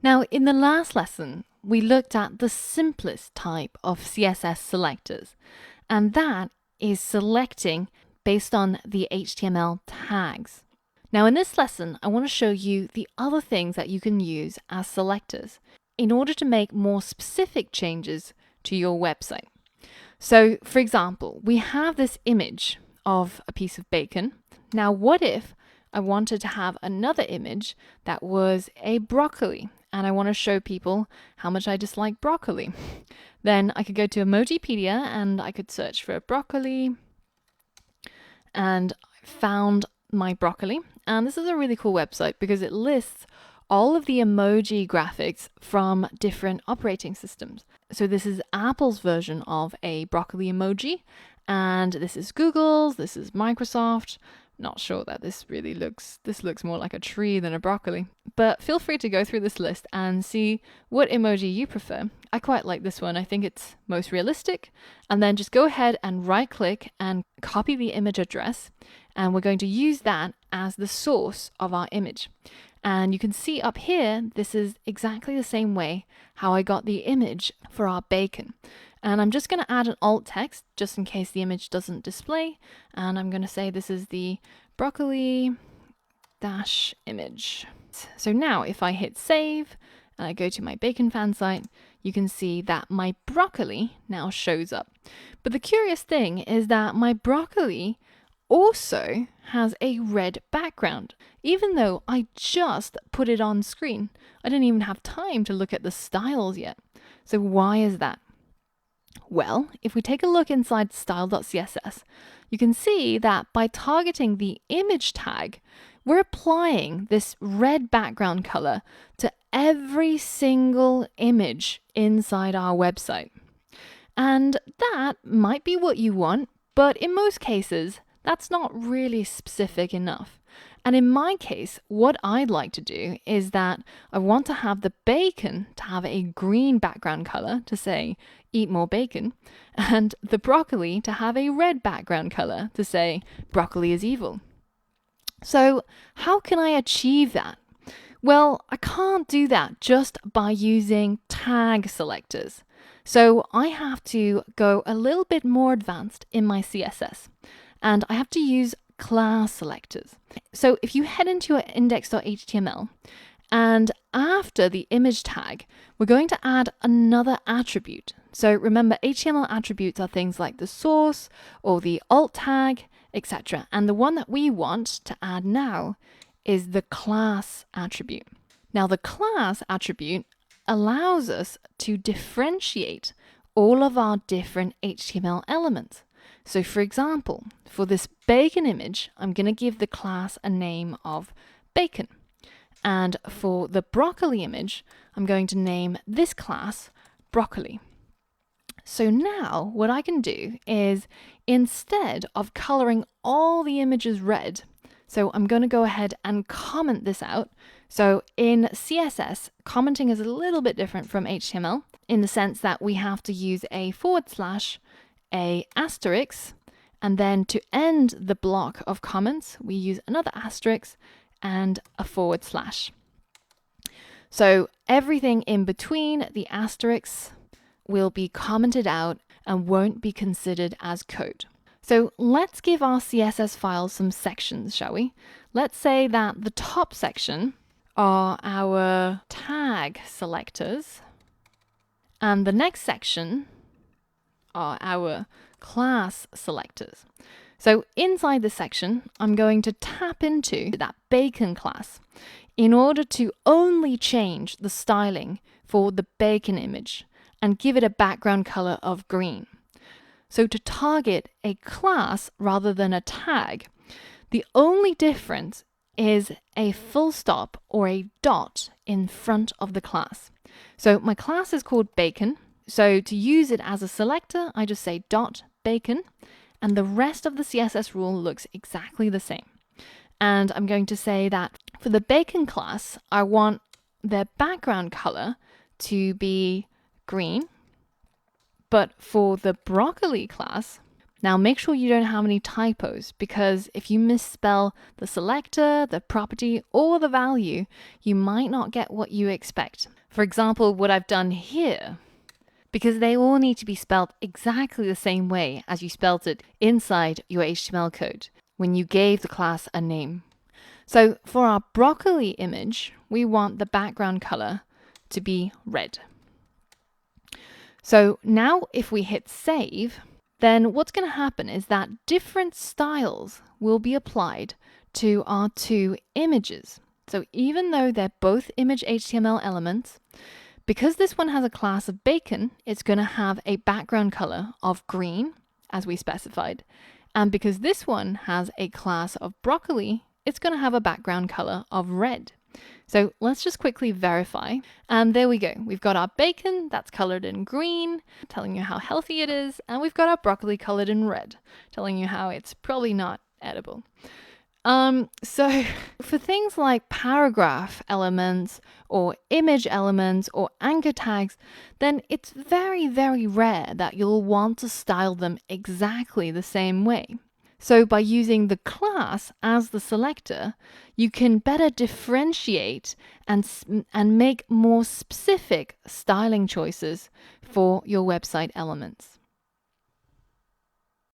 Now, in the last lesson, we looked at the simplest type of CSS selectors, and that is selecting based on the HTML tags. Now, in this lesson, I want to show you the other things that you can use as selectors in order to make more specific changes to your website. So, for example, we have this image of a piece of bacon. Now, what if I wanted to have another image that was a broccoli, and I want to show people how much I dislike broccoli? Then I could go to Emojipedia and I could search for broccoli, and I found my broccoli. And this is a really cool website because it lists all of the emoji graphics from different operating systems. So this is Apple's version of a broccoli emoji, and this is Google's, this is Microsoft. Not sure that this looks more like a tree than a broccoli. But feel free to go through this list and see what emoji you prefer. I quite like this one. I think it's most realistic. And then just go ahead and right click and copy the image address. And we're going to use that as the source of our image. And you can see up here, this is exactly the same way how I got the image for our bacon. And I'm just going to add an alt text just in case the image doesn't display. And I'm going to say this is the broccoli dash image. So now if I hit save and I go to my bacon fan site, you can see that my broccoli now shows up. But the curious thing is that my broccoli also has a red background, even though I just put it on screen. I didn't even have time to look at the styles yet. So why is that? Well, if we take a look inside style.css, you can see that by targeting the image tag, we're applying this red background color to every single image inside our website. And that might be what you want, but in most cases, that's not really specific enough. And in my case, what I'd like to do is that I want to have the bacon to have a green background color to say, eat more bacon, and the broccoli to have a red background color to say, broccoli is evil. So how can I achieve that? Well, I can't do that just by using tag selectors. So I have to go a little bit more advanced in my CSS, and I have to use class selectors. So if you head into your index.html, and after the image tag, we're going to add another attribute. So remember, HTML attributes are things like the source or the alt tag, etc. And the one that we want to add now is the class attribute. Now, the class attribute allows us to differentiate all of our different HTML elements. So for example, for this bacon image, I'm going to give the class a name of bacon. And for the broccoli image, I'm going to name this class broccoli. So now what I can do is, instead of coloring all the images red, so I'm going to go ahead and comment this out. So in CSS, commenting is a little bit different from HTML in the sense that we have to use a /, a asterisk, and then to end the block of comments, we use another asterisk and a /. So everything in between the asterisks will be commented out and won't be considered as code. So let's give our CSS file some sections, shall we? Let's say that the top section are our tag selectors, and the next section are our class selectors. So inside this section, I'm going to tap into that bacon class in order to only change the styling for the bacon image and give it a background color of green. So to target a class rather than a tag, the only difference is a full stop or a dot in front of the class. So my class is called bacon. So to use it as a selector, I just say dot bacon, and the rest of the CSS rule looks exactly the same. And I'm going to say that for the bacon class, I want their background color to be green, but for the broccoli class, Now make sure you don't have any typos, because if you misspell the selector, the property, or the value, you might not get what you expect. For example, what I've done here, because they all need to be spelled exactly the same way as you spelled it inside your HTML code when you gave the class a name. So for our broccoli image, we want the background color to be red. So now if we hit save, then what's going to happen is that different styles will be applied to our two images. So even though they're both image HTML elements, because this one has a class of bacon, it's going to have a background color of green, as we specified. And because this one has a class of broccoli, it's going to have a background color of red. So let's just quickly verify. And there we go. We've got our bacon that's colored in green, telling you how healthy it is. And we've got our broccoli colored in red, telling you how it's probably not edible. So for things like paragraph elements or image elements or anchor tags, then it's very, very rare that you'll want to style them exactly the same way. So by using the class as the selector, you can better differentiate and make more specific styling choices for your website elements.